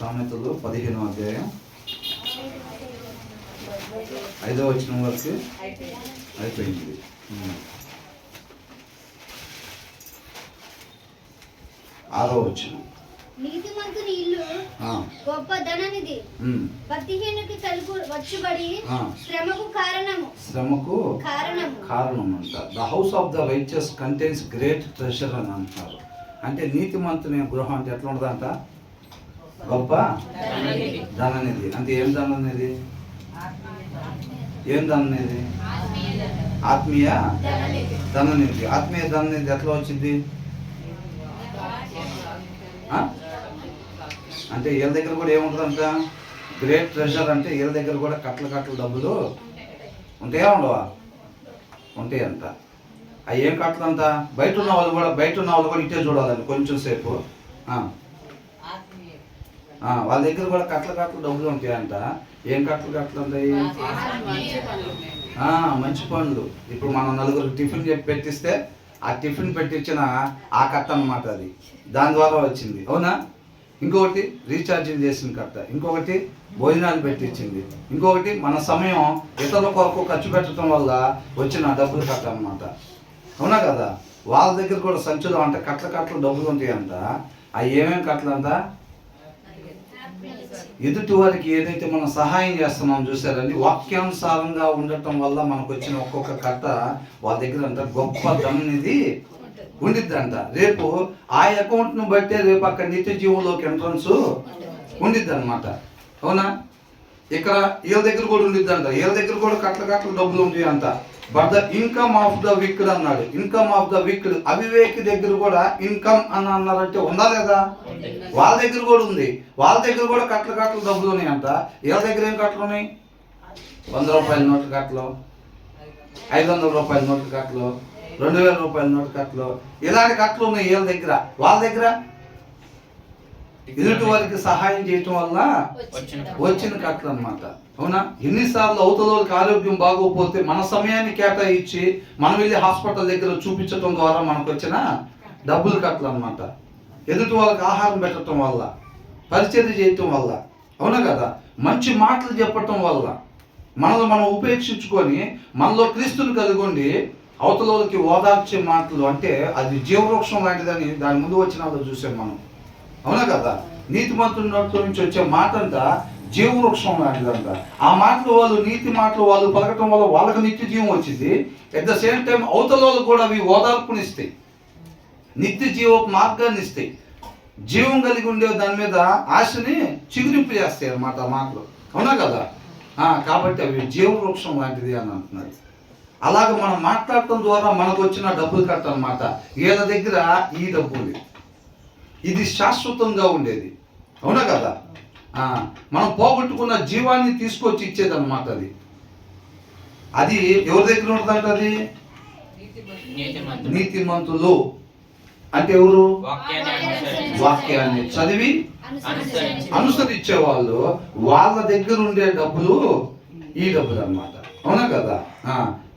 సామెతలు 15వ అధ్యాయం 5వ వచనం వరకు అయిపోయింది. 6వ వచనం, నీతిమంతుని ఇల్లు గొప్ప ధననిధి, భక్తిహీనునికి తలుపు వచ్చుబడి శ్రమకు కారణం అంట. The house of the righteous contains great treasure అని అంటున్నారు. అంటే నీతిమంతుని గృహం అంటే ఎట్లా ఉంటుందంట? గొప్ప ధననిధి. అంటే ఏం ధననిధి? ఆత్మీయ ధననిధి. ఆత్మీయ ధననిధి ఎట్లా వచ్చింది? అంటే వీళ్ళ దగ్గర కూడా ఏముంటుందంట? Great treasure. అంటే వీళ్ళ దగ్గర కూడా కట్టలు డబ్బులు ఉంటాయా ఉండవా? ఉంటాయంట. అవి ఏం కట్టలంట? బయట ఉన్న వాళ్ళు కూడా ఇట్టే చూడాలండి కొంచెం సేపు. వాళ్ళ దగ్గర కూడా కట్టలు డబ్బులు ఉంటాయంట. ఏం కట్టలు ఉంటాయి? మంచి పనులు. ఇప్పుడు మనం నలుగురికి టిఫిన్ చెప్పి పెట్టిస్తే ఆ టిఫిన్ పెట్టించిన ఆ కట్ట అన్నమాట. అది దాని ద్వారా వచ్చింది, అవునా? ఇంకొకటి రీఛార్జింగ్ చేసిన కట్ట, ఇంకొకటి భోజనాలు పెట్టించింది, ఇంకొకటి మన సమయం ఇతరుల కొరకు ఖర్చు పెట్టడం వల్ల వచ్చిన డబ్బులు కట్ట అన్నమాట, అవునా కదా? వాళ్ళ దగ్గర కూడా సంచులు అంట కట్టలు డబ్బులు ఉంటాయంట. అవి ఏమేమి కట్టలంట? ఎదుటి వారికి ఏదైతే మనం సహాయం చేస్తున్నాం చూసారండి, వాక్యానుసారంగా ఉండటం వల్ల మనకు వచ్చిన ఒక్కొక్క కట్ట వాళ్ళ దగ్గర అంట గొప్ప ధననిధి ఉండిద్దంట. రేపు ఆ అకౌంట్ను బట్టే రేపు అక్కడ నిత్య జీవంలోకి ఎంట్రన్స్ ఉండిద్ది అనమాట, అవునా? ఇక్కడ వీళ్ళ దగ్గర కూడా ఉండిద్దంట. వీళ్ళ దగ్గర కూడా కట్టలు డబ్బులు ఉంటాయి అంట. But the income of the wicked అన్నాడు. ఇన్కమ్ ఆఫ్ ద విక్డ్, అవివేకి దగ్గర కూడా ఇన్కమ్ అని అన్నారంటే ఉందా లేదా? వాళ్ళ దగ్గర కూడా ఉంది. వాళ్ళ దగ్గర కూడా కట్టలు డబ్బులు ఉన్నాయి అంట. వీళ్ళ దగ్గర ఏం కట్టలు ఉన్నాయి? 100 రూపాయల నోటు కట్టలు, 500 రూపాయల నోటు కట్టలు, 2000 రూపాయల నోటు కట్టలు, ఇలాంటి కట్టలు ఉన్నాయి వీళ్ళ దగ్గర. వాళ్ళ దగ్గర ఎదుటి వారికి సహాయం చేయటం వల్ల వచ్చిన కట్టలు అన్నమాట, అవునా? ఎన్నిసార్లు అవతలకి ఆరోగ్యం బాగోకపోతే మన సమయాన్ని కేటాయించి మనం వెళ్ళి హాస్పిటల్ దగ్గర చూపించడం ద్వారా మనకు వచ్చిన డబ్బులు కట్టలు అన్నమాట. ఎదుటి వాళ్ళకి ఆహారం పెట్టడం వల్ల, పరిచర్య చేయటం వల్ల, అవునా కదా? మంచి మాటలు చెప్పటం వల్ల, మనల్ని మనం ఉపేక్షించుకొని మనలో క్రీస్తుని కలుగుండి అవతలకి ఓదార్చే మాటలు, అంటే అది జీవవృక్షం లాంటిదని దాని ముందు వచ్చిన వాళ్ళు చూసాం మనం, అవునా కదా? నీతిమంతుని నోట్లో నుంచి వచ్చే మాట అంట జీవవృక్షం లాంటిదంట. ఆ మాటలు వాళ్ళు, నీతి మాటలు వాళ్ళు పలకటం వల్ల వాళ్ళకి నిత్య జీవం వచ్చింది. అట్ ద సేమ్ టైం అవతల కూడా అవి ఓదార్పునిస్తాయి, నిత్య జీవ మార్గాన్ని ఇస్తాయి, జీవం కలిగి ఉండే దాని మీద ఆశని చిగురింపు చేస్తాయి అన్నమాట ఆ మాటలు, అవునా కదా? కాబట్టి అవి జీవవృక్షం లాంటిది అని అంటున్నారు. అలాగే మనం మాట్లాడటం ద్వారా మనకు వచ్చిన డబ్బులు కట్టనమాట. వీళ్ళ దగ్గర ఈ డబ్బులు, ఇది శాశ్వతంగా ఉండేది, అవునా కదా? మనం పోగొట్టుకున్న జీవాన్ని తీసుకొచ్చి ఇచ్చేది అనమాట. అది ఎవరి దగ్గర ఉంటుందంట? అది నీతిమంతులు. అంటే ఎవరు? వాక్యాన్ని చదివి అనుసరించే వాళ్ళు. వాళ్ళ దగ్గర ఉండే డబ్బులు ఈ డబ్బులు అన్నమాట, అవునా కదా?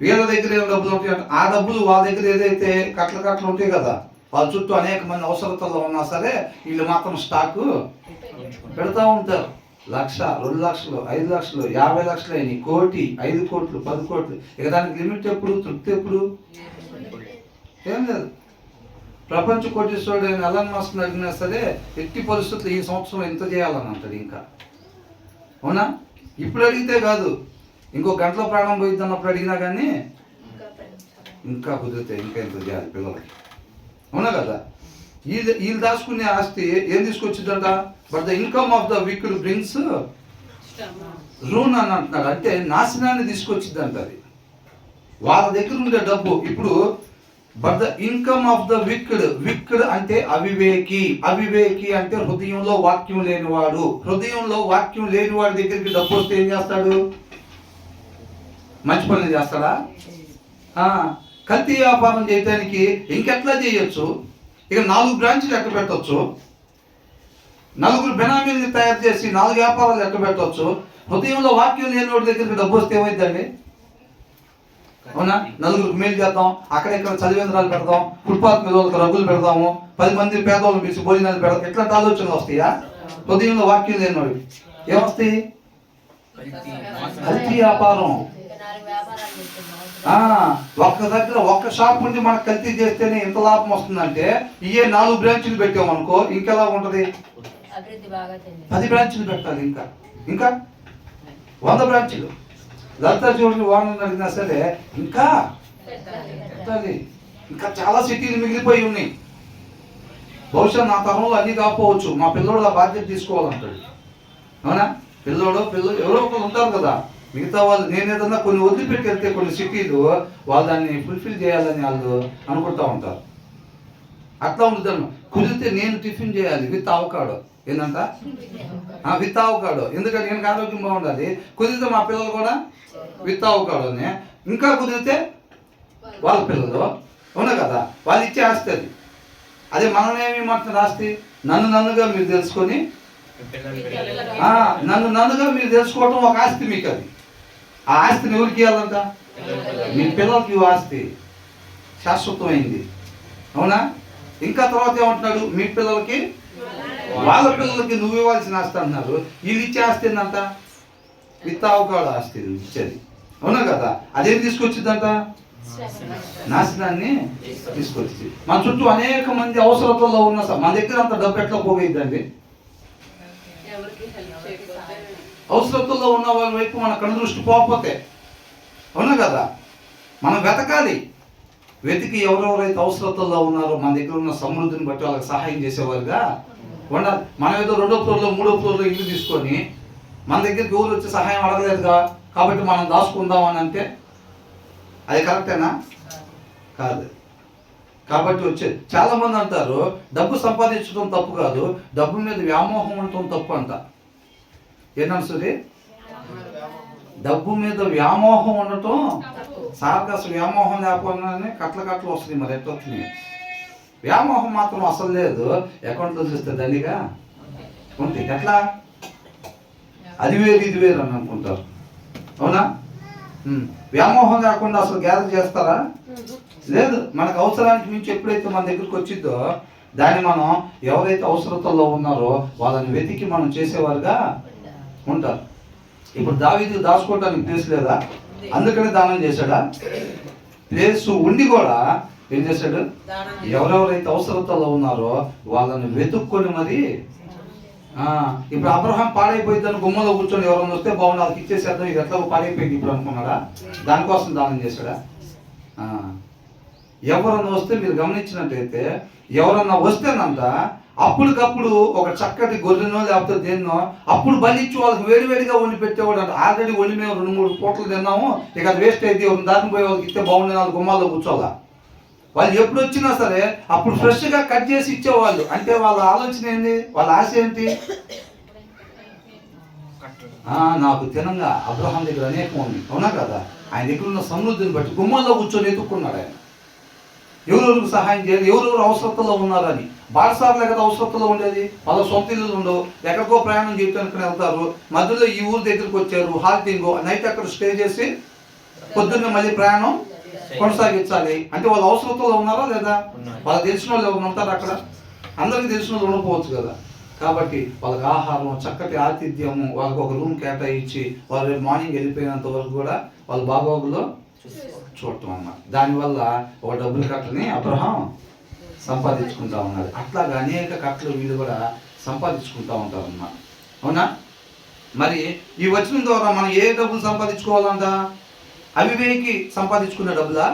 వీళ్ళ దగ్గర ఏం డబ్బులు ఉంటాయి? ఆ డబ్బులు వాళ్ళ దగ్గర ఏదైతే కట్టలు ఉంటాయి కదా, వాళ్ళ చుట్టూ అనేక మంది అవసరతల్లో ఉన్నా సరే వీళ్ళు మాత్రం స్టాకు పెడతా ఉంటారు. 1,00,000, 2 లక్షలు, 5 లక్షలు, 50 లక్షలు అయినాయి, 1 కోటి, 5 కోట్లు, 10 కోట్లు. ఇక దానికి లిమిట్ ఎప్పుడు? తృప్తి ఎప్పుడు? ఏం లేదు. ప్రపంచ కోటీశ్వరుడు అయిన ఎలాన్ మస్క్ అడిగినా సరే ఎట్టి పరిస్థితులు ఈ సంవత్సరం ఇంత చేయాలని అంటాడు. ఇంకా, అవునా? ఇప్పుడు అడిగితే కాదు, ఇంకో గంటలో ప్రాణం పోయిద్ది అన్నప్పుడు అడిగినా కానీ ఇంకా కుదిరితే ఇంకా ఎంత చేయాలి పిల్లలకి, అవునా కదా? వీళ్ళు దాచుకునే ఆస్తి ఏం తీసుకొచ్చిందంట? But the income of the wicked brings ruin అని అంటున్నాడు. అంటే నాశనాన్ని తీసుకొచ్చిందంట అది. వాళ్ళ దగ్గర ఉండే డబ్బు ఇప్పుడు. But the income of the wicked అంటే అవివేకి. అవివేకి అంటే హృదయంలో వాక్యం లేనివాడు. హృదయంలో వాక్యం లేనివాడి దగ్గరికి డబ్బు వస్తే ఏం చేస్తాడు? మంచి పనులు చేస్తాడా? కల్తీ వ్యాపారం చేయడానికి ఇంకెట్లా చేయొచ్చు? ఇక 4 బ్రాంచ్లు ఎట్ట పెట్టవచ్చు, 4 బెనామీల్ని తయారు చేసి 4 వ్యాపారాలు ఎట్ట పెట్టవచ్చు. హృదయంలో వాక్యం లేని వాడి దగ్గరికి డబ్బు వస్తే ఏమైందండి? అవునా? 4గురికి మేలు చేద్దాం, అక్కడెక్కడ చదివేంద్రాలు పెడదాం, ఫుట్పాత్ మీద వాళ్ళకి రగ్గులు పెడదాము, 10 మంది పేదవాళ్ళని పిలిచి భోజనాలు పెడదాం, ఇట్లాంటి ఆలోచనలు వస్తాయా? హృదయంలో వాక్యం లేనివాడు ఏమొస్తాయి? కల్తీ వ్యాపారం. ఒక్క దగ్గర ఒక్క షాప్ ఉండి మనకు కల్తీ చేస్తేనే ఇంత లాభం వస్తుందంటే ఇయే 4 బ్రాంచీలు పెట్టామనుకో ఇంకెలా ఉంటది? 10 బ్రాంచీలు పెట్టాలి, ఇంకా 100 బ్రాంచీలు. లలితా చూడండి వాహనం అడిగినా సరే ఇంకా పెట్టాలి. ఇంకా చాలా సిటీలు మిగిలిపోయి ఉన్నాయి. బహుశా నా తరంలో అన్ని కాకపోవచ్చు, మా పిల్లోడు ఆ బాధ్యత తీసుకోవాలంటాడు. అవునా? పిల్లోడు ఎవరో ఒకరు ఉంటారు కదా, మిగతా వాళ్ళు నేను ఏదన్నా కొన్ని వదిలిపెట్టి వెళ్తే కొన్ని సిటీలు వాళ్ళు దాన్ని ఫుల్ఫిల్ చేయాలని వాళ్ళు అనుకుంటా ఉంటారు. అట్లా ఉంటుంది. కుదిరితే నేను టిఫిన్ చేయాలి విత్ అవకాడో. ఏంటంట? With avocado. ఎందుకంటే నేను ఆరోగ్యం బాగుండాలి. కుదిరితే మా పిల్లలు కూడా విత్ అవకాడోనే. ఇంకా కుదిరితే వాళ్ళ పిల్లలు, అవునా కదా, వాళ్ళు ఇచ్చే ఆస్తి అది. అదే మనమేమి మాట్లాడిన ఆస్తి నన్నుగా మీరు తెలుసుకొని, నన్నుగా మీరు తెలుసుకోవటం ఒక ఆస్తి మీకు. అది ఆ ఆస్తిని ఎవరికి ఇవ్వాలంట? మీ పిల్లలకి ఆస్తి శాశ్వతమైంది. అవునా? ఇంకా తర్వాత ఏమంటున్నాడు? మీ పిల్లలకి వాళ్ళ పిల్లలకి నువ్వు ఇవ్వాల్సిన ఆస్తి అంటున్నారు. వీళ్ళు ఇచ్చే ఆస్తి ఏంటంట? విత్తావకాడు ఆస్తి ఇచ్చేది. అవునా కదా? అదేం తీసుకొచ్చిందంట? నాశనాన్ని తీసుకొచ్చి. మన చుట్టూ అనేక మంది అవసరతల్లో ఉన్న మన దగ్గర అంత డబ్బు ఎట్లా పోగైద్దండి? అవసరతల్లో ఉన్న వాళ్ళ వైపు మన కన్ను దృష్టి పోకపోతే. అవునా కదా? మనం వెతకాలి. వెతికి ఎవరెవరైతే అవసరతల్లో ఉన్నారో మన దగ్గర ఉన్న సమృద్ధిని బట్టి వాళ్ళకి సహాయం చేసేవారుగా ఉండాలి. మనం ఏదో 2వ ఫ్లోర్లో 3వ ఫ్లోర్లో ఇల్లు తీసుకొని మన దగ్గరికి ఎవరు వచ్చి సహాయం అడగలేదుగా కాబట్టి మనం దాచుకుందాం అని అంటే అది కరెక్టేనా? కాదు. కాబట్టి వచ్చేది చాలా మంది అంటారు డబ్బు సంపాదించడం తప్పు కాదు, డబ్బు మీద వ్యామోహం ఉండటం తప్పు అంట. ఏంటంటే డబ్బు మీద వ్యామోహం ఉండటం సార్కి అసలు వ్యామోహం లేకపోయినానే కట్ల వస్తుంది. మరి ఎట్లా వస్తున్నాయి? వ్యామోహం మాత్రం అసలు లేదు. అకౌంట్లో చూస్తే దండిగా ఉంటాయి. ఎట్లా? అది వేరు ఇది వేరు అని అనుకుంటారు. అవునా? వ్యామోహం కాకుండా అసలు గ్యాదర్ చేస్తారా? లేదు. మనకు అవసరానికి మించి ఎప్పుడైతే మన దగ్గరికి వచ్చిందో దాన్ని మనం ఎవరైతే అవసరతల్లో ఉన్నారో వాళ్ళని వెతికి మనం చేసేవారుగా ఉంటారు. ఇప్పుడు దావీదు దాచుకోవటానికి ప్లేస్ లేదా? అందుకనే దానం చేశాడా? ప్లేస్ ఉండి కూడా ఏం చేశాడు? ఎవరెవరైతే అవసరతల్లో ఉన్నారో వాళ్ళని వెతుక్కొని మరి. ఇప్పుడు అబ్రహాం పాడైపోయిందని గుమ్మలో కూర్చొని ఎవరైనా వస్తే బాగుంది వాళ్ళకి ఇచ్చేసేద్దాం, ఇది ఎట్లా పాడైపోయింది ఇప్పుడు అనుకున్నాడా? దానికోసం దానం చేశాడా? ఎవరన్నా వస్తే మీరు గమనించినట్టయితే ఎవరన్నా వస్తేనంట అప్పటికప్పుడు ఒక చక్కటి గొర్రెనో లేకపోతే దేన్నో అప్పుడు బలిచ్చి వాళ్ళకి వేడివేడిగా వండి పెట్టేవాడు అంట. ఆల్రెడీ వండి మేము 2-3 పూటలు తిన్నాము, ఇక అది వేస్ట్ అయితే దాని పోయి వాళ్ళకి ఇస్తే బాగుండే వాళ్ళు గుమ్మాల్లో కూర్చోవాలా. వాళ్ళు ఎప్పుడు వచ్చినా సరే అప్పుడు ఫ్రెష్గా కట్ చేసి ఇచ్చేవాళ్ళు. అంటే వాళ్ళ ఆలోచన ఏంటి? వాళ్ళ ఆశ ఏంటి? నాకు తినంగా అబ్రహాం దగ్గర అనేకం ఉంది. అవునా కదా? ఆయన దగ్గర ఉన్న సమృద్ధిని బట్టి గుమ్మాల్లో కూర్చొని ఎత్తుక్కున్నాడు ఆయన. ఎవరెవరికి సహాయం చేయాలి, ఎవరెవరు అవసరతలో ఉన్నారని. బాటసార్లే కదా అవసరతలో ఉండేది. వాళ్ళ సొంత ఇల్లు ఉండవు, ఎక్కడికో ప్రయాణం చేయడానికి వెళ్తారు. మధ్యలో ఈ ఊరు దగ్గరికి వచ్చారు, హాల్టింగ్ నైట్ అక్కడ స్టే చేసి పొద్దున్న మళ్ళీ ప్రయాణం కొనసాగించాలి. అంటే వాళ్ళు అవసరతలో ఉన్నారా లేదా? వాళ్ళకి తెలిసిన వాళ్ళు ఎవరు ఉంటారు అక్కడ? అందరికీ తెలిసిన వాళ్ళు ఉండకపోవచ్చు కదా. కాబట్టి వాళ్ళకి ఆహారం, చక్కటి ఆతిథ్యము, వాళ్ళకి ఒక రూమ్ కేటాయించి వాళ్ళు మార్నింగ్ వెళ్ళిపోయినంత వరకు కూడా వాళ్ళ బాగోగులో చూడటం అన్నమాట. దానివల్ల ఒక డబ్బుల కట్టని అబ్రహాం సంపాదించుకుంటా ఉన్నారు. అట్లాగా అనేక కట్టలు వీళ్ళు కూడా సంపాదించుకుంటా ఉంటారు అన్నమాట. అవునా? మరి ఈ వచనం ద్వారా మనం ఏ డబ్బులు సంపాదించుకోవాలంట? అవివేకి సంపాదించుకునే డబ్బులా?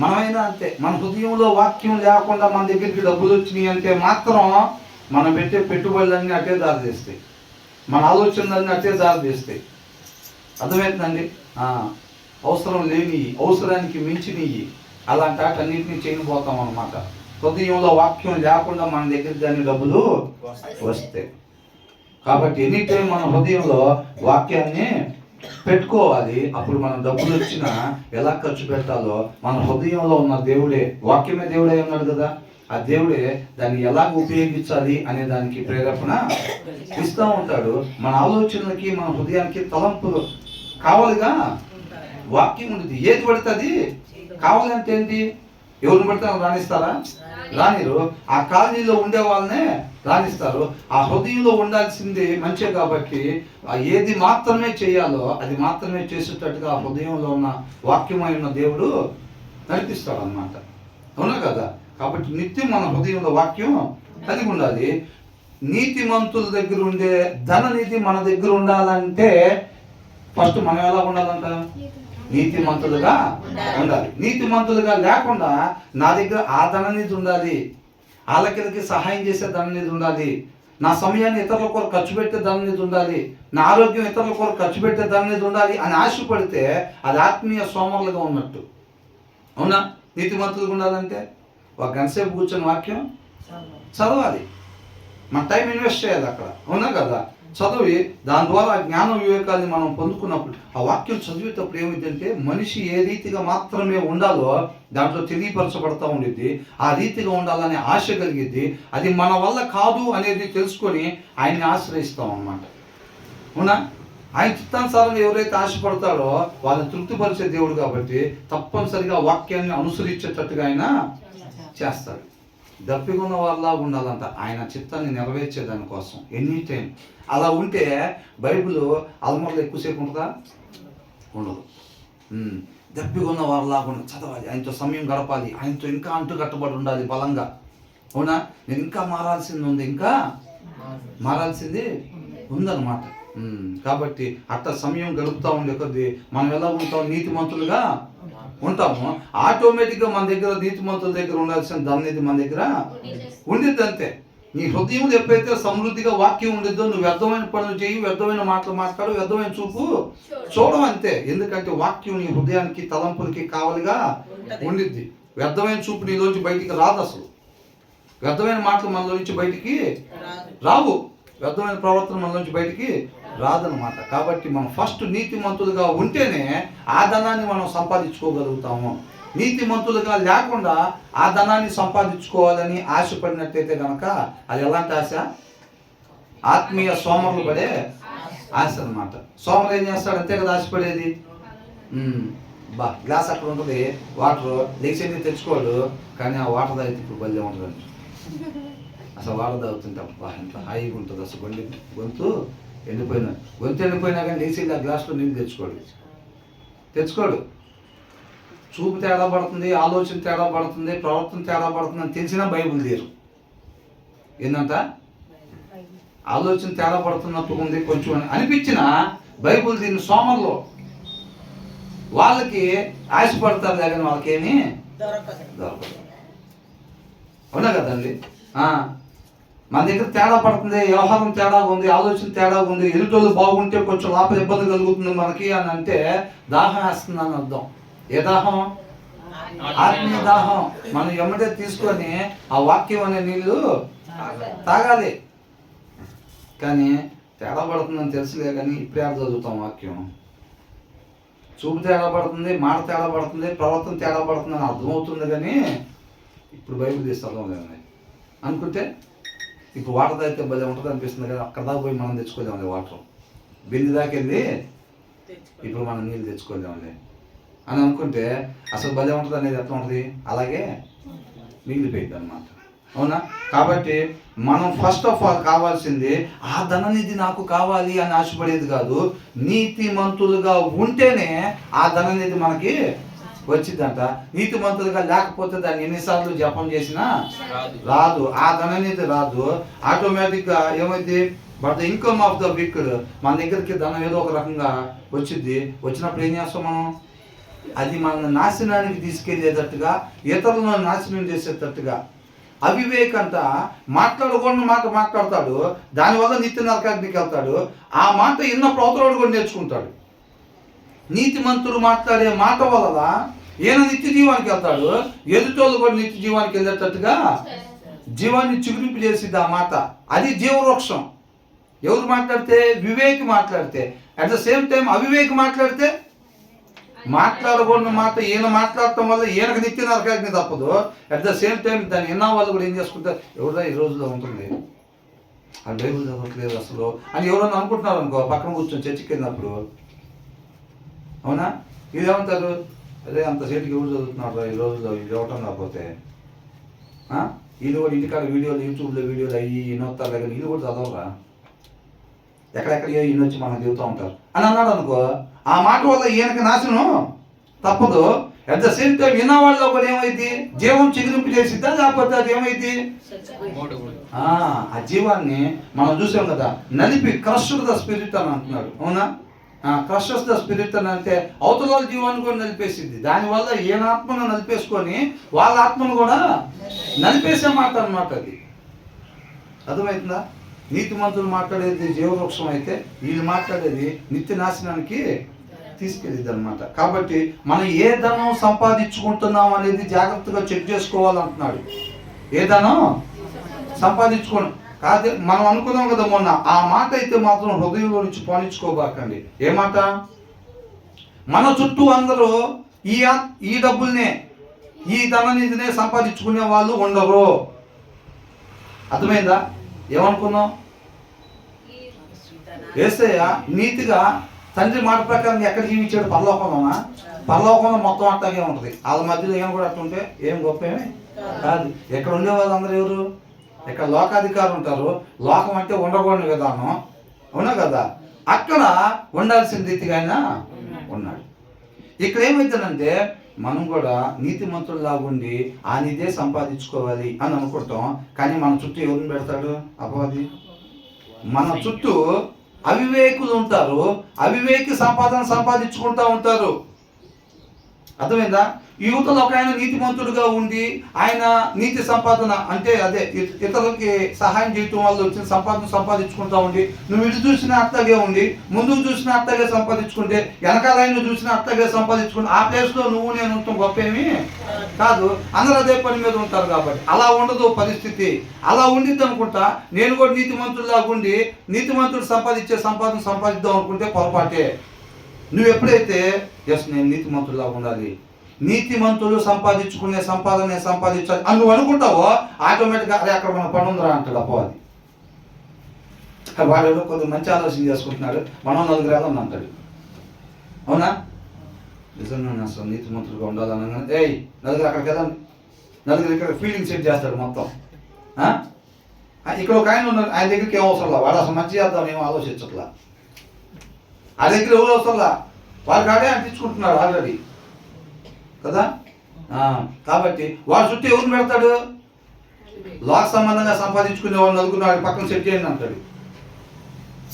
మనమైనా అంతే. మన హృదయంలో వాక్యం లేకుండా మన దగ్గరికి డబ్బులు వచ్చినాయి అంటే మాత్రం మనం పెట్టే పెట్టుబడులన్నీ అట్టే దారి చేస్తాయి, మన ఆలోచనలన్నీ అట్టే దారి చేస్తాయి. అర్థమవుతుందండి? అవసరం లేని, అవసరానికి మించినవి అలాంటి వాటన్నింటినీ చేయకపోతాం అన్నమాట. హృదయంలో వాక్యం లేకుండా మన దగ్గర దాని డబ్బులు వస్తాయి. కాబట్టి ఎనీ టైం మన హృదయంలో వాక్యాన్ని పెట్టుకోవాలి. అప్పుడు మనం డబ్బులు వచ్చినా ఎలా ఖర్చు పెట్టాలో మన హృదయంలో ఉన్న దేవుడే, వాక్యమే దేవుడే ఉన్నాడు కదా, ఆ దేవుడే దాన్ని ఎలాగ ఉపయోగించాలి అనే దానికి ప్రేరేపణ ఇస్తూ ఉంటాడు. మన ఆలోచనలకి, మన హృదయానికి తలంపులు కావాలిగా. వాక్యం ఉంటుంది. ఏది పడుతుంది కావాలంటే ఏంటి? ఎవరిని పడితే రాణిస్తారా? రానిరు. ఆ కాలనీలో ఉండే వాళ్ళనే రాణిస్తారు. ఆ హృదయంలో ఉండాల్సింది మంచే కాబట్టి ఏది మాత్రమే చేయాలో అది మాత్రమే చేసేటట్టుగా ఆ హృదయంలో ఉన్న వాక్యమై ఉన్న దేవుడు నడిపిస్తాడు అన్నమాట. అవునా కదా? కాబట్టి నిత్యం మన హృదయంలో వాక్యం కలిగి ఉండాలి. నీతిమంతుల దగ్గర ఉండే ధననిధి మన దగ్గర ఉండాలంటే ఫస్ట్ మనం ఎలా ఉండాలంట? నీతిమంతులుగా ఉండాలి. నీతిమంతులుగా లేకుండా నా దగ్గర ఆ ధననిధి ఉండాలి, వాళ్ళకి సహాయం చేసే ధననిధి ఉండాలి, నా సమయాన్ని ఇతరుల కొరకు ఖర్చు పెట్టే ధననిధి ఉండాలి, నా ఆరోగ్యం ఇతరుల కొరకు ఖర్చు పెట్టే ధననిధి ఉండాలి అని ఆశపడితే అది ఆత్మీయ సోమరులుగా ఉన్నట్టు. అవునా? నీతిమంతులుగా ఉండాలంటే ఒక గంట సేపు కూర్చొని వాక్యం చదవాలి, మన టైం ఇన్వెస్ట్ చేయాలి అక్కడ. అవునా కదా? చదివి దాని ద్వారా జ్ఞాన వివేకాన్ని మనం పొందుకున్నప్పుడు ఆ వాక్యం చదివేటప్పుడు ఏమిటంటే మనిషి ఏ రీతిగా మాత్రమే ఉండాలో దాంట్లో తెలియపరచబడతా ఉండిద్ది. ఆ రీతిగా ఉండాలనే ఆశ కలిగిద్ది. అది మన వల్ల కాదు అనేది తెలుసుకొని ఆయన్ని ఆశ్రయిస్తాం అన్నమాట. అవునా? ఆయన చిత్తానుసారంగా ఎవరైతే ఆశపడతారో వాళ్ళని తృప్తిపరిచే దేవుడు కాబట్టి తప్పనిసరిగా వాక్యాన్ని అనుసరించేటట్టుగా ఆయన చేస్తాడు. దప్పిగా ఉన్న వాళ్ళలా ఉండాలంట ఆయన చిత్తాన్ని నెరవేర్చే దానికోసం ఎనీ టైం. అలా ఉంటే బైబిల్ అల్మర్లో ఎక్కువసేపు ఉంటుందా? ఉండదు. దప్పిగా ఉన్న వాళ్ళలాగా చదవాలి, ఆయనతో సమయం గడపాలి, ఆయనతో ఇంకా అంటు కట్టబడి ఉండాలి బలంగా. అవునా? నేను ఇంకా మారాల్సింది ఉంది, ఇంకా మారాల్సింది ఉందన్నమాట. కాబట్టి అట్ట సమయం గడుపుతూ ఉండే కొద్దీ మనం ఎలా ఉంటాం? నీతిమంతులుగా ఉంటాము. ఆటోమేటిక్గా మన దగ్గర నీతిమంతుల దగ్గర ఉండాల్సిన ధననిధి మన దగ్గర ఉండిద్ది. అంతే. నీ హృదయంలో ఎప్పుడైతే సమృద్ధిగా వాక్యం ఉండిద్దో నువ్వు వ్యర్థమైన పనులు చేయి, వ్యర్థమైన మాటలు మాట్లాడు, వ్యర్థమైన చూపు చూడడం. అంతే. ఎందుకంటే వాక్యం నీ హృదయానికి తలంపులకి కావలిగా ఉండిద్ది. వ్యర్థమైన చూపు నీలోంచి బయటికి రాదు. అసలు వ్యర్థమైన మాటలు మనలో నుంచి బయటికి రావు, వ్యర్థమైన ప్రవర్తన మనలోంచి బయటికి రాదనమాట. కాబట్టి మనం ఫస్ట్ నీతిమంతులుగా ఉంటేనే ఆ ధనాన్ని మనం సంపాదించుకోగలుగుతాము. నీతిమంతులుగా లేకుండా ఆ ధనాన్ని సంపాదించుకోవాలని ఆశపడినట్టయితే కనుక అది ఎలాంటి ఆశ? ఆత్మీయ సోమరులు పడే ఆశ అనమాట. సోమరు ఏం చేస్తాడు? అంతే కదా ఆశపడేది. గ్లాస్ అక్కడ ఉంటుంది, వాటర్ లేచేది తెచ్చుకోడు, కానీ ఆ వాటర్ తాగితే ఇప్పుడు బల్లే ఉంటుందండి. అసలు వాటర్ తాగుతుంటే ఎంత హాయిగా ఉంటుంది. అసలు గొంతు ఎండిపోయినా కానీ లేచి ఆ గ్లాసులో నీళ్ళు తెచ్చుకోడు. చూపు తేడా పడుతుంది, ఆలోచన తేడా పడుతుంది, ప్రవర్తన తేడా పడుతుంది అని తెలిసినా బైబిల్ తీరు. ఏంటంట? ఆలోచన తేడా పడుతున్నట్టు ఉంది కొంచెం అని అనిపించినా బైబిల్ దీన్ని సోమర్లో వాళ్ళకి ఆశపడతారు, కానీ వాళ్ళకేమీ దొరకదు. అవునా కదండి? మన దగ్గర తేడా పడుతుంది, వ్యవహారం తేడాగా ఉంది, ఆలోచన తేడాగా ఉంది, ఎదుటోళ్ళు బాగుంటే కొంచెం లోపల ఇబ్బంది కలుగుతుంది మనకి అని అంటే దాహం వేస్తుంది అని అర్థం. ఏ దాహం? ఆత్మీయ దాహం. మనం ఎమ్మటే తీసుకొని ఆ వాక్యం అనే నీళ్ళు తాగాలి. కానీ తేడా పడుతుందని తెలుసులే, కానీ ఇప్పుడే చదువుతాం వాక్యం. చూపు తేడా పడుతుంది, మాట తేడా పడుతుంది, ప్రవర్తన తేడా పడుతుంది అని అర్థమవుతుంది, కానీ ఇప్పుడు బైబిల్ తీసి చదవలేదండి అనుకుంటే ఇప్పుడు వాటర్ తాగితే భలే ఉంటుంది అనిపిస్తుంది, కానీ అక్కడ దాకా పోయి మనం తెచ్చుకోలేమండి. వాటర్ బింది దాకా వెళ్ళి ఇప్పుడు మనం నీళ్ళు తెచ్చుకోలేమండి అని అనుకుంటే అసలు భలే ఉంటుంది అనేది ఎట్లా ఉంటుంది? అలాగే మిగిలిపోయింది అన్నమాట. అవునా? కాబట్టి మనం ఫస్ట్ ఆఫ్ ఆల్ కావాల్సింది ఆ ధననిధి నాకు కావాలి అని ఆశపడేది కాదు. నీతిమంతులుగా ఉంటేనే ఆ ధననిధి మనకి వచ్చిందంట. నీతిమంతులుగా లేకపోతే దాన్ని ఎన్నిసార్లు జపం చేసినా రాదు, ఆ ధననిధి రాదు. ఆటోమేటిక్గా ఏమైంది? But the income of the wicked, మన దగ్గరికి ధనం ఏదో ఒక రకంగా వచ్చింది. వచ్చినప్పుడు ఏం చేస్తాం మనం? అది మన నాశనానికి తీసుకెళ్లేటట్టుగా, ఇతరులను నాశనం చేసేటట్టుగా. అవివేకంట మాట్లాడకూడని మాట మాట్లాడతాడు, దానివల్ల నిత్య నరకాగ్నికి వెళ్తాడు. ఆ మాట ఇన్న ప్రోతరుడు కూడా నేర్చుకుంటాడు. నీతిమంతులు మాట్లాడే మాట వల్ల ఈయన నిత్య జీవానికి వెళ్తాడు, ఎదుటోళ్ళు కూడా నిత్య జీవానికి వెళ్ళేటట్టుగా జీవాన్ని చిగురింపు చేసిద్ది ఆ మాట. అది జీవవృక్షం. ఎవరు మాట్లాడితే? వివేకి మాట్లాడితే. అట్ ద సేమ్ టైం అవివేకి మాట్లాడితే మాట్లాడకూడని మాట ఈయన మాట్లాడటం వల్ల ఈయనకు నిత్య నరకాగ్ని తప్పదు. అట్ ద సేమ్ టైం దాన్ని విన్న వాళ్ళు కూడా ఏం చేసుకుంటారు? ఎవరో ఈ రోజులో ఉంటుంది ఆ బైబిల్ చదవట్లేదు అసలు అని ఎవరన్నా అనుకుంటున్నారు అనుకో, పక్కన కూర్చొని చర్చికి వెళ్ళినప్పుడు. అవునా? ఇదేమంటారు? అదే అంత సేటుకి ఎవరు చదువుతున్నారు ఈ రోజుల్లో, ఇది ఇవ్వటం కాకపోతే వీళ్ళు కూడా ఇంటికాడ వీడియోలు, యూట్యూబ్లో వీడియోలు అయ్యి ఈయనొస్తారు కానీ వీళ్ళు కూడా చదవరా, ఎక్కడెక్కడియో ఈయన వచ్చి మనం చెబుతూ ఉంటారు అని అన్నాడు అనుకో, ఆ మాట వల్ల ఈయనకి నాశనం తప్పదు. అట్ ద సేమ్ టైం విన్నవాళ్ళలో కూడా ఏమైంది, జీవం చిగురింపు చేసిద్దా, లేకపోతే అది ఏమైంది, ఆ జీవాన్ని మనం చూసాం కదా, నలిపి క్రష్ ద స్పిరిట్ అని అంటున్నాడు. అవునా, క్రషస్ ద స్పిరిట్ అని అంటే అవతల జీవాన్ని కూడా నలిపేసింది. దానివల్ల ఈయన ఆత్మను నలిపేసుకొని వాళ్ళ ఆత్మను కూడా నలిపేసే మాట అన్నమాట. అది అర్థమవుతుందా? నీతిమంతులు మాట్లాడేది జీవవృక్షం అయితే వీళ్ళు మాట్లాడేది నిత్య నాశనానికి తీసుకెళ్ళిద్ది అనమాట. కాబట్టి మనం ఏ ధనం సంపాదించుకుంటున్నాం అనేది జాగ్రత్తగా చెక్ చేసుకోవాలంటున్నాడు. ఏ ధనం సంపాదించుకోండి కాదు, మనం అనుకున్నాం కదా మొన్న, ఆ మాట అయితే మాత్రం హృదయంలో నుంచి పోనించుకోబాకండి. ఏ మాట? మన చుట్టూ అందరూ ఈ డబ్బుల్నే, ఈ ధననిధినే సంపాదించుకునే వాళ్ళు ఉండరు. అర్థమైందా? ఏమనుకున్నాం? యేసయ్య నీతిగా తండ్రి మాట ప్రకారం ఎక్కడ జీవించాడు? పరలోకంలోనా? పరలోకంలో మొత్తం అట్లాగే ఉంటుంది. వాళ్ళ మధ్యలో ఏం కూడా అట్లుంటే ఏం గొప్ప ఏమి కాదు. ఎక్కడ ఉండే వాళ్ళందరూ ఎవరు? ఇక్కడ లోకాధికారులు ఉంటారు. లోకం అంటే ఉండకూడని విధానం, అవునా కదా? అక్కడ ఉండాల్సిన రీతిగా ఆయన ఉన్నాడు. ఇక్కడ ఏమైతుందంటే మనం కూడా నీతిమంతుల్లాగా ఉండి ఆ నిధే సంపాదించుకోవాలి అని అనుకుంటాం. కానీ మన చుట్టూ ఎవరిని పెడతాడు? అపవాది. మన చుట్టూ అవివేకులు ఉంటారు, అవివేకి సంపాదన సంపాదించుకుంటూ ఉంటారు. అర్థమైందా? యువతలో ఒక ఆయన నీతిమంతుడుగా ఉండి ఆయన నీతి సంపాదన అంటే అదే ఇతరులకి సహాయం చేయటం వల్ల వచ్చిన సంపాదన సంపాదించుకుంటా ఉండి, నువ్వు ఇటు చూసినా అట్లాగే ఉండి, ముందుకు చూసినా అట్లాగే సంపాదించుకుంటే, వెనకాలైన చూసినా అట్లాగే సంపాదించుకుంటే, ఆ ప్లేస్లో నువ్వు నేను ఉంటాం గొప్ప ఏమి కాదు. అందరూ అదే పని మీద ఉంటారు కాబట్టి అలా ఉండదు పరిస్థితి. అలా ఉండిద్ది అనుకుంటా నేను కూడా నీతిమంతుడిలాగా ఉండి నీతిమంతుడు సంపాదించే సంపాదన సంపాదిద్దాం అనుకుంటే పొరపాటే. నువ్వు ఎప్పుడైతే ఎస్ నేను నీతిమంతుడిలాగా ఉండాలి, నీతిమంతులు సంపాదించుకునే సంపాదన సంపాదించాలి అని నువ్వు అనుకుంటావో ఆటోమేటిక్గా అరే అక్కడ మన పని ఉందిరా అంటాడు అపవాది. వాడు కొద్దిగా మంచి ఆలోచన చేసుకుంటున్నాడు, మనం నలుగురు వెళ్ళం అంటాడు. అవునా? నిజంగా అసలు నీతిమంతులుగా ఉండాలనగానే ఏయ్ నలుగురు అక్కడికి వెళ్ళండి, నలుగురు ఇక్కడ ఫీలింగ్ సెట్ చేస్తాడు మొత్తం. ఇక్కడ ఒక ఆయన ఉన్నాడు, ఆయన దగ్గరికి ఏం అవసరం వాడు అసలు మంచి చేద్దాం ఏమో ఆలోచించట్లా. ఆ దగ్గర ఎవరు అవసరంలా, వాడి కాడే అంటించుకుంటున్నాడు ఆల్రెడీ కదా. కాబట్టి వాడు చుట్టూ ఎవరిని పెడతాడు? లోక సంబంధంగా సంపాదించుకునే వాడు నలుగురు పక్కన సెట్ చేయండి అంటాడు.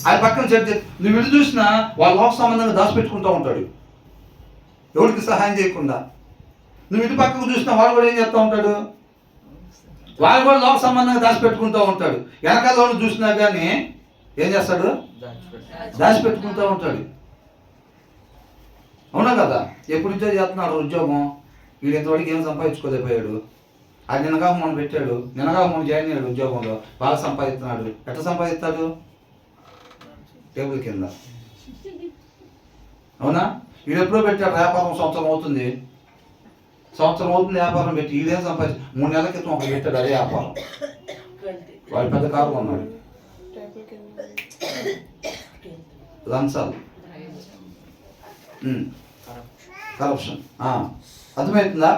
ఆయన పక్కన సెట్ చేసి నువ్వు ఇటు చూసినా వాడు లోక సంబంధంగా దాచిపెట్టుకుంటూ ఉంటాడు, ఎవరికి సహాయం చేయకుండా. నువ్వు ఇటు పక్కకు చూసినా వాడు కూడా ఏం చేస్తూ ఉంటాడు? వాడు కూడా లోక సంబంధంగా దాచిపెట్టుకుంటూ ఉంటాడు. వెనకాల చూసినా కానీ ఏం చేస్తాడు? దాచిపెట్టుకుంటూ ఉంటాడు. అవునా కదా? ఎప్పుడు నుంచో చేస్తున్నాడు ఉద్యోగం, వీడు ఎంతవరకు ఏం సంపాదించుకోలేకపోయాడు. అది నిన్నగా మనం పెట్టాడు, నిన్నగా మనం జాయిన్ అయ్యాడు ఉద్యోగంలో, బాగా సంపాదిస్తున్నాడు. ఎట్లా సంపాదిస్తాడు? టేబుల్ కింద. అవునా? వీడు ఎప్పుడో పెట్టాడు వ్యాపారం, సంవత్సరం అవుతుంది వ్యాపారం పెట్టి వీడేం సంపాదించి 3 నెలల క్రితం ఒక పెట్టాడు అదే వ్యాపారం. వాడు పెద్ద కారు కొన్నాడు. లంచాలు, కరప్షన్. అర్థమవుతుందా?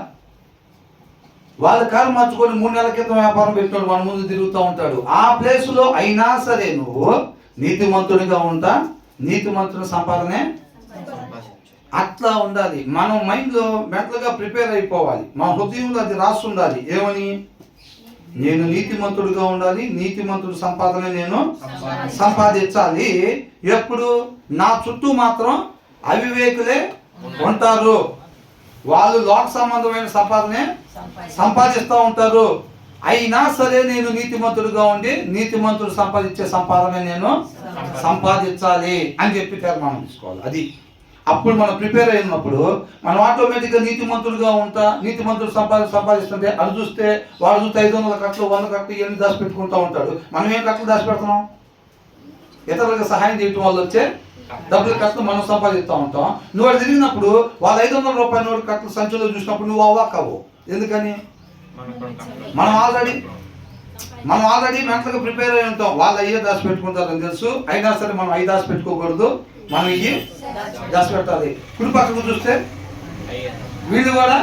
వాళ్ళ కారు మార్చుకొని 3 నెలల క్రితం వ్యాపారం పెట్టినాడు, మన ముందు తిరుగుతూ ఉంటాడు. ఆ ప్లేసులో అయినా సరే నువ్వు నీతిమంతుడిగా ఉంటా, నీతిమంతుని సంపాదనే అట్లా ఉండాలి. మనం మైండ్లో మెంటల్గా ప్రిపేర్ అయిపోవాలి. మన హృదయంలో అది రాసి ఉండాలి. ఏమని? నేను నీతిమంతుడిగా ఉండాలి, నీతిమంతుడి సంపాదన నేను సంపాదించాలి. ఎప్పుడు? నా చుట్టూ మాత్రం అవివేకులే ఉంటారు, వాళ్ళు లోక సంబంధమైన సంపాదనే సంపాదిస్తూ ఉంటారు. అయినా సరే నేను నీతిమంతుడిగా ఉండి నీతిమంతుడు సంపాదించే సంపాదన నేను సంపాదించాలి అని చెప్పి తీర్మానం తీసుకోవాలి. అది అప్పుడు మనం ప్రిపేర్ అయినప్పుడు మనం ఆటోమేటిక్గా నీతిమంతుడుగా ఉంటా, నీతిమంతుడు సంపాదిస్తుంటే అది చూస్తే వాడు చూస్తే 500 కట్టలు 100 కట్టలు ఇవన్నీ దాచిపెట్టుకుంటూ ఉంటాడు. మనం ఏం కట్టలు దాచిపెడుతున్నాం? ఇతరులకు సహాయం చేయటం వల్ల వచ్చే డబ్బులు కట్టలు మనం సంపాదిస్తూ ఉంటాం. నువ్వు వాడు తిరిగినప్పుడు వాళ్ళు 500 రూపాయల నోటు కట్టలు సంచులో చూసినప్పుడు నువ్వు అవ్వక్కవు. ఎందుకని? మనం ఆల్రెడీ మెంటల్గా ప్రిపేర్ అయి ఉంటాం. వాళ్ళు అయ్యే దాచిపెట్టుకుంటారని తెలుసు, అయినా సరే మనం అవి దాచిపెట్టుకోకూడదు, మనం ఇవి దాచిపెట్టాలి. కుడి పక్కకు చూస్తే వీళ్ళు కూడా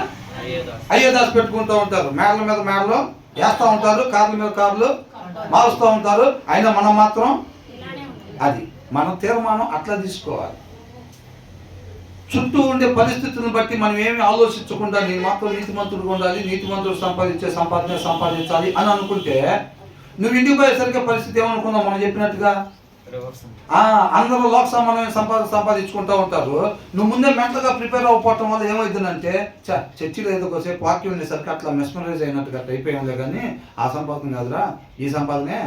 అయ్యే దాచిపెట్టుకుంటూ ఉంటారు. మేడల మీద మేడలో వేస్తూ ఉంటారు, కార్ల మీద కార్లు మారుస్తూ ఉంటారు. అయినా మనం మాత్రం అది మనం తీర్మానం అట్లా తీసుకోవాలి. చుట్టూ ఉండే పరిస్థితులను బట్టి మనం ఏమి ఆలోచించకుండా నేను మాత్రం నీతిమంతుడుగా ఉండాలి, నీతిమంతుడు సంపాదించే సంపాదన సంపాదించాలి అని అనుకుంటే నువ్వు ఇంటికి పోయేసరికి పరిస్థితి ఏమనుకున్నావు? మనం చెప్పినట్టుగా అందరూ లోక సమానమైన సంపాదించుకుంటూ ఉంటారు. నువ్వు ముందే మెంటల్గా ప్రిపేర్ అవ్వకపోవటం వల్ల ఏమవుతుందంటే చర్చిలో ఏదో ఒకసేపు వాక్యం ఉండేసరికి అట్లా మెస్మరైజ్ అయినట్టుగా అయిపోయాంలే, కానీ ఆ సంపాదన కాదురా ఈ సంపాదనే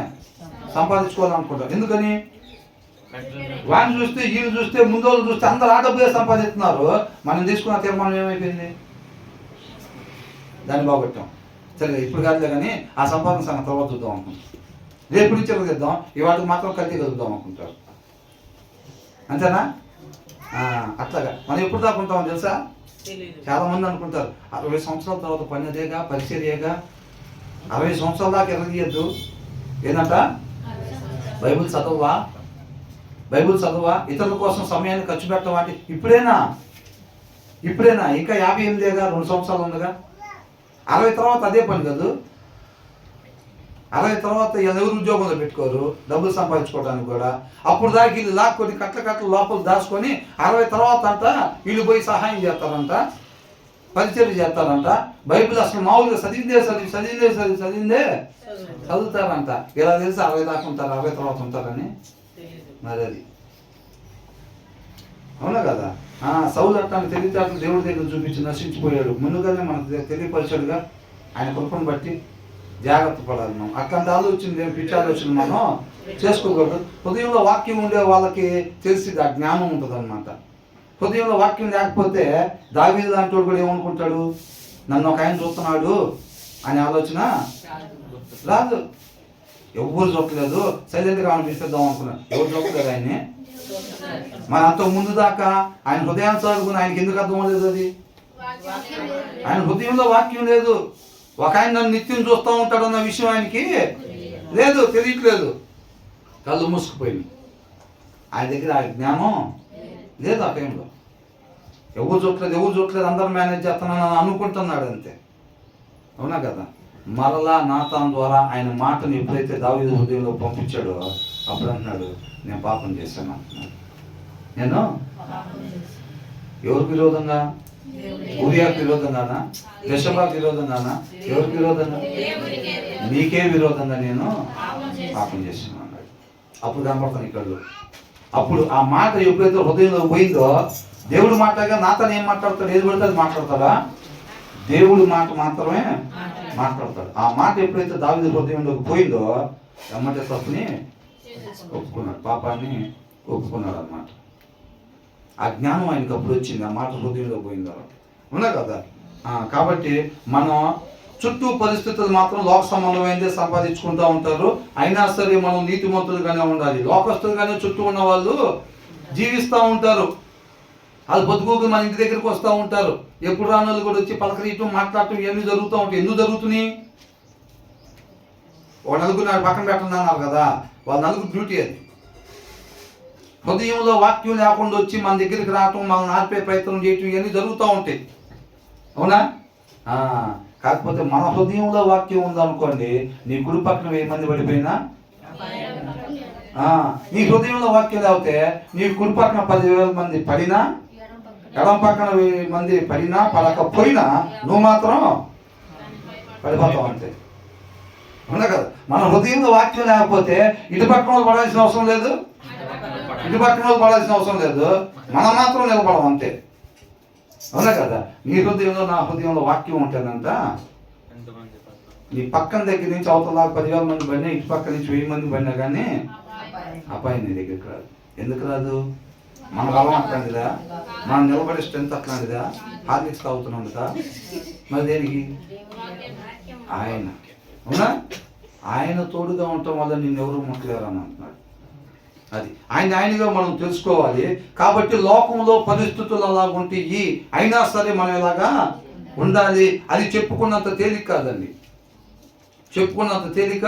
సంపాదించుకోవాలనుకుంటారు. ఎందుకని? వాడిని చూస్తే వీళ్ళు చూస్తే ముందు వాళ్ళు చూస్తే అందరూ ఆ డబ్బులే సంపాదిస్తున్నారు. మనం తీసుకున్న తీర్మానం ఏమైపోయింది? దాన్ని బాగొట్టాం. సరే ఇప్పుడు కాదులే, కానీ ఆ సంపాదన సంగతి తర్వాత చూద్దాం అనుకుంటాం. రేపు నుంచి చేద్దాం, ఇవాటికి మాత్రం కల్తీ కలుద్దాం అనుకుంటారు. అంతేనా? అట్లాగా మనం ఎప్పుడు దాకా ఉంటామో తెలుసా? చాలా మంది అనుకుంటారు 60 సంవత్సరాల తర్వాత పని అదేగా, పరిచర్యేగా, 60 సంవత్సరాల దాకా ఎరగీయద్దు. ఏంటంట? బైబిల్ చదవా, ఇతరుల కోసం సమయాన్ని ఖర్చు పెట్టవా అంటే ఇప్పుడేనా? ఇంకా 58 2 సంవత్సరాలు ఉందిగా. 60 తర్వాత అదే పని కాదు. 60 తర్వాత ఎవరు ఉద్యోగంలో పెట్టుకోరు, డబ్బులు సంపాదించుకోవడానికి కూడా. అప్పుడు దాకా వీళ్ళు లాక్కొని కట్ల లోపల దాచుకొని 60 తర్వాత అంట వీళ్ళు పోయి సహాయం చేస్తారంట, పరిచయం చేస్తారంట. బైబిల్ అసలు మామూలుగా చదువుతారంట. ఇలా తెలిసి 60 దాకా ఉంటారు, 60 తర్వాత ఉంటారని. మరి అది అవునా కదా? సౌలు అట్టాన్ని తెలివితేటలు దేవుడి దగ్గర చూపించి నశించిపోయాడు. ముందుగానే మనకు తెలియపరిచాడుగా. ఆయన కృపను బట్టి జాగ్రత్త పడాలి. మనం అట్లాంటి ఆలోచన పిచ్చి ఆలోచన మనం చేసుకోకూడదు. హృదయంలో వాక్యం ఉండే వాళ్ళకి తెలిసి ఆ జ్ఞానం ఉంటుంది అన్నమాట. హృదయంలో వాక్యం లేకపోతే దావీదు లాంటి వాడు కూడా ఏమనుకుంటాడు? నన్ను ఒక ఆయన చూస్తున్నాడు అనే ఆలోచన రాదు. ఎవరు చూడలేదు, సైలెంట్గా అనిపిస్తాం అనుకున్నాడు. ఎవరు చూడలేదు ఆయన్ని. మరి అంత ముందు దాకా ఆయన హృదయాన్ని చదువుకుని ఆయనకి ఎందుకు అర్థం లేదు? అది ఆయన హృదయంలో వాక్యం లేదు. ఒక ఆయన నన్ను నిత్యం చూస్తూ ఉంటాడు అన్న విషయం ఆయనకి లేదు, తెలియట్లేదు. కళ్ళు మూసుకుపోయింది. ఆయన దగ్గర ఆ జ్ఞానం లేదు. ఆ టైంలో ఎవరు చూడలేదు, అందరూ మేనేజ్ చేస్తున్నాను అనుకుంటున్నాడు అంతే. అవునా కదా? మరలా నాతాన్ ద్వారా ఆయన మాటను ఎప్పుడైతే దావీదు హృదయంలో పంపించాడో అప్పుడు అంటున్నాడు, నేను పాపం చేశాను అంటున్నాడు. నేను ఎవరికి విరోధంగా? ఊరియాకి విరోధంగానా? యెషబాకి విరోధంగానా? ఎవరికి విరోధంగా? నీకే విరోధంగా నేను పాపం చేశాను అన్నాడు. అప్పుడు కనపడతాను ఇక్కడ. అప్పుడు ఆ మాట ఎప్పుడైతే హృదయంలో పోయిందో, దేవుడు మాట్లాడగా నాతను ఏం మాట్లాడతాడు? ఏది పడితే అది మాట్లాడతాడా? దేవుడి మాట మాత్రమే మాట్లాడతాడు. ఆ మాట ఎప్పుడైతే దావీదు హృదయంలోకి పోయిందో ఎమ్మటే తప్పుని ఒప్పుకున్నాడు, పాపాన్ని ఒప్పుకున్నాడు అన్నమాట. ఆ జ్ఞానం ఆయనకు అప్పుడు వచ్చింది, ఆ మాట హృదయంలో పోయిందో. ఉన్నా కదా? కాబట్టి మనం చుట్టూ పరిస్థితులు మాత్రం లోక సంబంధమైనదే సంపాదించుకుంటూ ఉంటారు. అయినా సరే మనం నీతిమంతులుగానే ఉండాలి. లోకస్తులుగానే చుట్టూ ఉన్న వాళ్ళు జీవిస్తూ ఉంటారు. వాళ్ళు బతుకుకు మన ఇంటి దగ్గరికి వస్తూ ఉంటారు. ఎప్పుడు రానోళ్ళు కూడా వచ్చి పలకరీయటం, మాట్లాడటం ఇవన్నీ జరుగుతూ ఉంటాయి. ఎందుకు జరుగుతున్నాయి? ఒక నలుగురు నాకు పక్కన పెట్టండి అన్నారు కదా, వాళ్ళ నలుగురు డ్యూటీ అది. హృదయంలో వాక్యం లేకుండా వచ్చి మన దగ్గరికి రావటం, మనల్ని ఆర్పే ప్రయత్నం చేయటం ఇవన్నీ జరుగుతూ ఉంటాయి. అవునా? కాకపోతే మన హృదయంలో వాక్యం ఉందనుకోండి, నీ కుడి పక్కన 1000 మంది పడిపోయినా, నీ హృదయంలో వాక్యం లేకపోతే నీ కుడి పక్కన 10,000 మంది పడినా, ఎడం పక్కన 1000 మంది పడినా పడకపోయినా నువ్వు మాత్రం పడిపోతావు అంతే. అవునా కదా? మన హృదయంలో వాక్యం లేకపోతే ఇటు పక్కన వాళ్ళు పడాల్సిన అవసరం లేదు, ఇటు పక్కన వాళ్ళు పడాల్సిన అవసరం లేదు, మనం మాత్రం నిలబడం అంతే. అవునా కదా? నీ హృదయంలో నా హృదయంలో వాక్యం ఉంటేనంట, నీ పక్కన దగ్గర నుంచి అవతల 10,000 మంది పడినా, ఇటు పక్క నుంచి 1000 మంది పడినా కానీ అపాయం నీ దగ్గరికి రాదు. ఎందుకు రాదు? మన బలం అట్లాంటిదా? మనం నిలబడే స్ట్రెంత్ అట్లాంటిదా? హార్లిక్స్ తాగుతున్నాం కదా, మరి దేనికి? ఆయన. అవునా? ఆయన తోడుగా ఉండటం వల్ల నిన్ను ఎవరు ముట్టలేరు అని అంటున్నాడు. అది ఆయనగా మనం తెలుసుకోవాలి. కాబట్టి లోకంలో పరిస్థితులు అలాగుంటాయి, అయినా సరే మనం ఇలాగా ఉండాలి. అది చెప్పుకున్నంత తేలిక కాదండి, చెప్పుకున్నంత తేలిక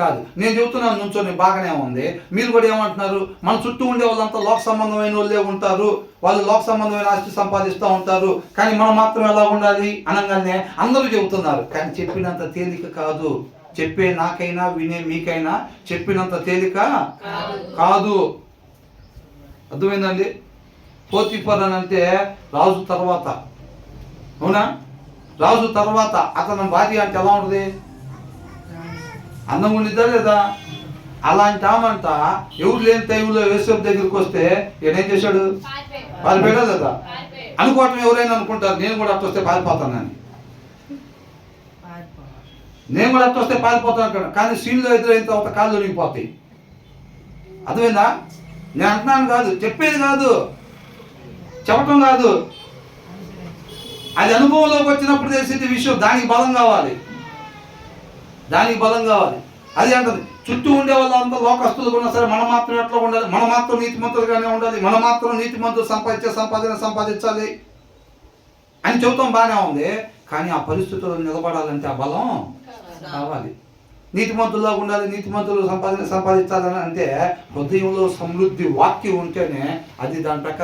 కాదు. నేను చెబుతున్నాను నుంచొని బాగానే ఉంది. మీరు కూడా ఏమంటున్నారు, మన చుట్టూ ఉండే వాళ్ళంతా లోక సంబంధమైన వాళ్ళే ఉంటారు, వాళ్ళు లోక సంబంధమైన ఆస్తి సంపాదిస్తూ ఉంటారు, కానీ మనం మాత్రం ఎలా ఉండాలి అనగానే అందరూ చెబుతున్నారు. కానీ చెప్పినంత తేలిక కాదు. చెప్పే నాకైనా వినే మీకైనా చెప్పినంత తేలిక కాదు. అర్థమైందండి? పోతీఫర్ అని అంటే రాజు తర్వాత, అవునా? రాజు తర్వాత అతని భార్య అంటే ఎలా ఉంటుంది? అందం ఉండిద్దా లేదా? అలాంటి ఆమంట ఎవరు లేని టైంలో యేసేపు దగ్గరికి వస్తే ఏం చేశాడు? పారిపోయాడా లేదా? అనుకోవటం ఎవరైనా అనుకుంటారు నేను కూడా అట్లా వస్తే పారిపోతానని. నేను కూడా అట్లా వస్తే పారిపోతాను, కానీ సీన్లో ఎదురైన తర్వాత కాళ్ళు ఒరిగిపోతాయి. అర్థమైందా? నేను అంటున్నాను కాదు, చెప్పేది కాదు, చెప్పటం కాదు, అది అనుభవంలోకి వచ్చినప్పుడు తెలిసింది విషయం. దానికి బలం కావాలి, దానికి బలం కావాలి. అది అంటది చుట్టూ ఉండే వాళ్ళంతా లోకస్తులు ఉన్నా సరే మనం మాత్రం ఎట్లా ఉండాలి? మనం మాత్రం నీతిమంతులుగానే ఉండాలి, మనం మాత్రం నీతిమంతులు సంపాదించాలి అని చెబుతాం. బాగానే ఉంది, కానీ ఆ పరిస్థితుల్లో నిలబడాలంటే ఆ బలం కావాలి. నీతిమంతుల్లా ఉండాలి, నీతిమంతులు సంపాదించాలని అంటే హృదయంలో సమృద్ధి వాక్యం ఉంటేనే అది దాని ప్రకారం